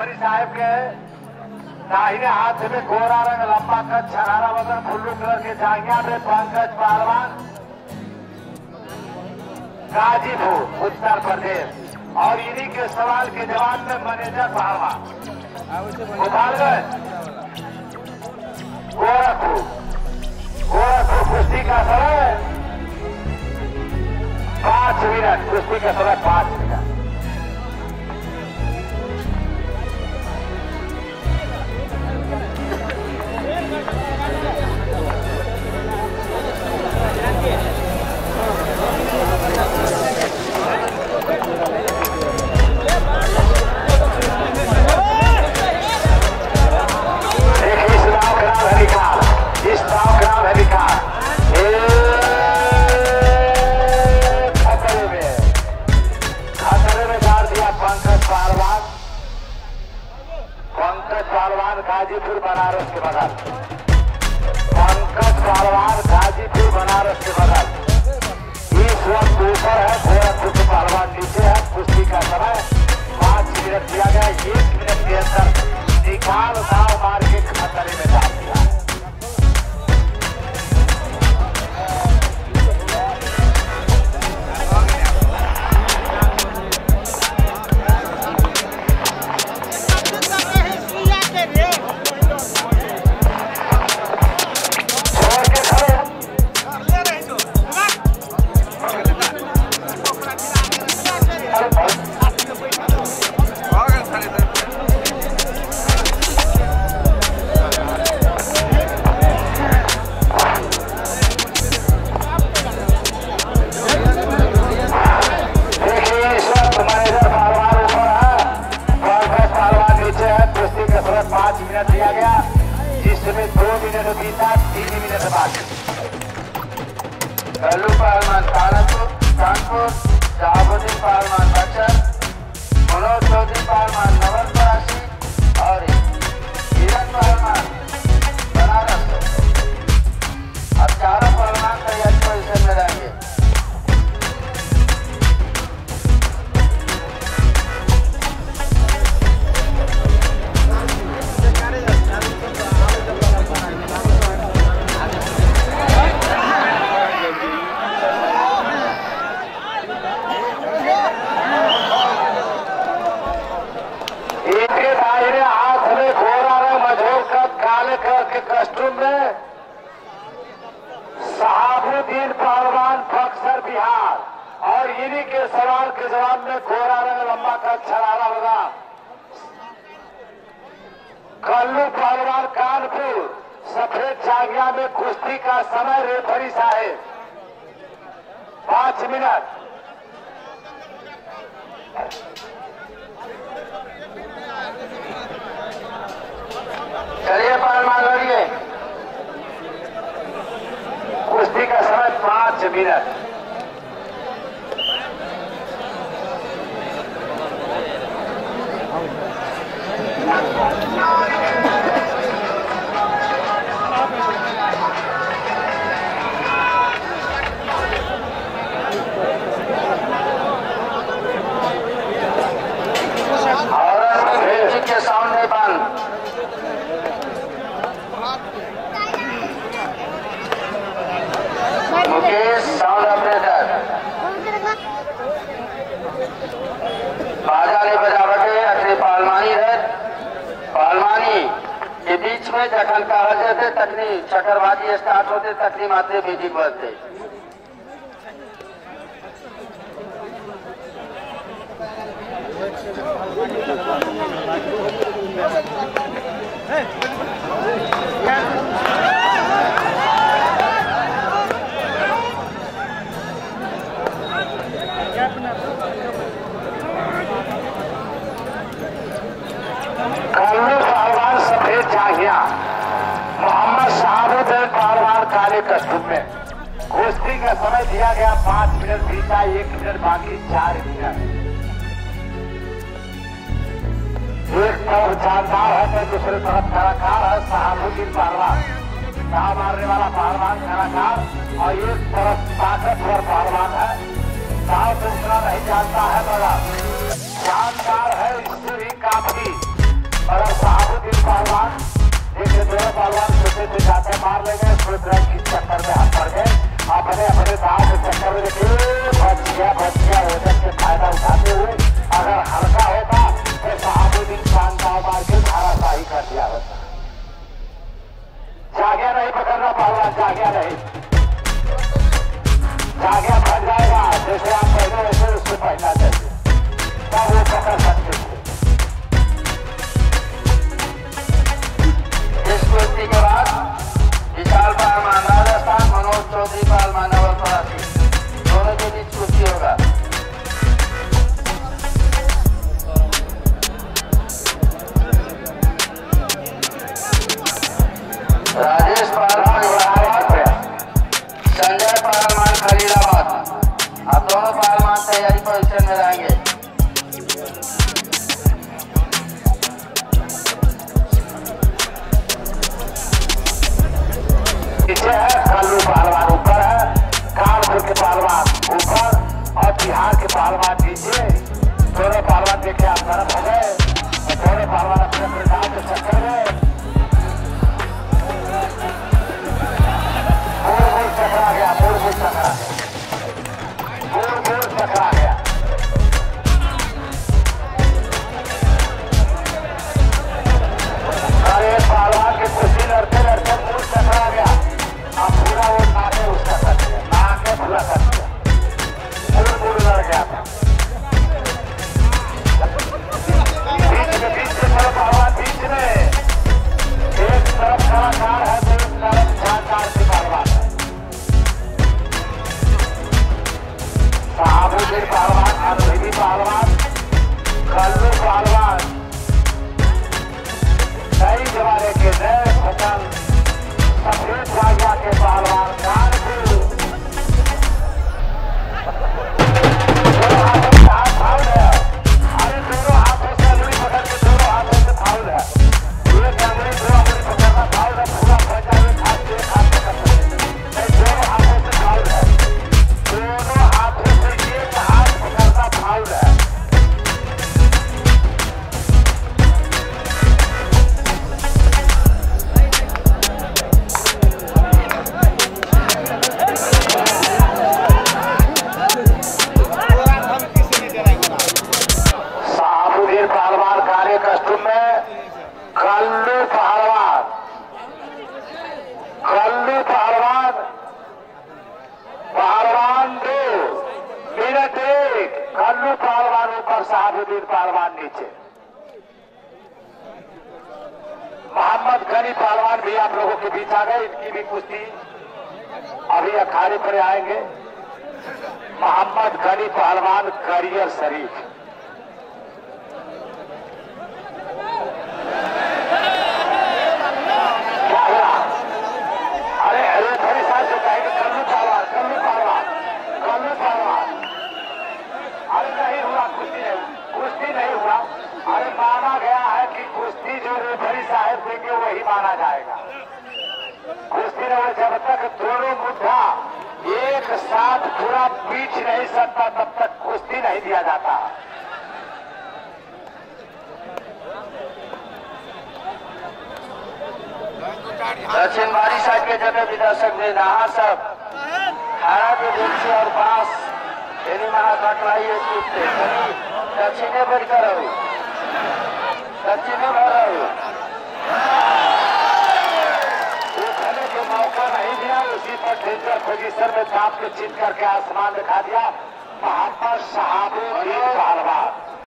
Referee साहब के दाहिने हाथ में गोरा रंग लंबा कद शरारा वजन ब्लू कलर के जांघिया में पंकज पहलवान गाजीपुर उत्तर प्रदेश और इन्हीं के सवाल के जवाब में मैनेजर पहलवान गोपालगंज गोरखपुर कुश्ती का समय 5 मिनट। कुश्ती का समय 5 मिनट। गाजीपुर बनारस के बगल पंकज पहलवान गाजीपुर बनारस के बगल इस वक्त ऊपर है गोरखपुर के पहलवान नीचे है। कुश्ती का समय 5 मिनट दिया गया। 1 मिनट के अंदर निकाल दाव मार के खतरे में डाल दिया। दिया गया जिसमें 2 मिनट बीता 3 मिनट बाकी। कल्लू पहलवान कानपुर शहाबुद्दीन पहलवान बच्चन मनोज चौधरी पहलवान नवलपरासी और हिरन पहलवान बनारस। अब चारों पहलवान तैयारी पोजिशन में रहेंगे। कस्टूम में शहाबुद्दीन पहलवान बक्सर बिहार और इन्हीं के सवाल के जवाब में गोरा रंग लंबा का छरारा होगा। कल्लू पहलवान कानपुर सफेद जांघिया में कुश्ती का समय रेफरी साहेब 5 मिनट। चलिए पहलवान लड़िए। कुश्ती का समय 5 मिनट। और के सामने बंद मुकेश साउंड ऑपरेटर बाजा ने बजावटे अखरे पहलवानी है। पहलवानी के बीच में जखन कहा जाते तकनी चकरबाजी स्टार्ट होते तकनी माते बीजी बजते। कल्लू पहलवान सफेद जांघिया मोहम्मद शहाबुद्दीन पहलवान काले कस्टूम में। कुश्ती का समय दिया गया 5 मिनट बीता 1 मिनट बाकी 4 मिनट। एक तरफ जानदार है तो दूसरी तरफ कलाकार है शहाबुद्दीन पहलवान दाव मारने वाला पहलवान कलाकार और एक तरफ ताकतवर पहलवान है दाव दूसरा नहीं जानता है मगर जानदार है। इससे भी काफी में कल्लू पहलवान पहलवान 2 मिनट 1। कल्लू पहलवान ऊपर, शहाबुद्दीन पहलवान नीचे। मोहम्मद गनी पहलवान भी आप लोगों के बीच आ गए। इनकी भी कुश्ती अभी अखाड़े पर आएंगे। मोहम्मद गनी पहलवान करियर शरीफ। क्या हुआ? अरे रेफरी साहब जो कहेंगे कल्लू पहलवान। अरे नहीं हुआ, कुश्ती नहीं हुआ। अरे माना गया है कि कुश्ती जो रेफरी साहब देंगे वही माना जाएगा। कुश्ती में जब तक दोनों मुद्दा एक साथ पूरा पीछ नहीं सकता तब तक कुश्ती नहीं दिया जाता। दक्षिण बारी साइड के जगह भी दर्शक ने नहा सब खाना के दिलसे और बांस एनी महा कटवाई दक्षिणे बढ़कर दक्षिणे भर उठने के मौका नहीं दिया। उसी पर डेंजर पोजीशन में चाप के चित करके आसमान दिखा दिया मोहम्मद शहाबुद्दीन पहलवान।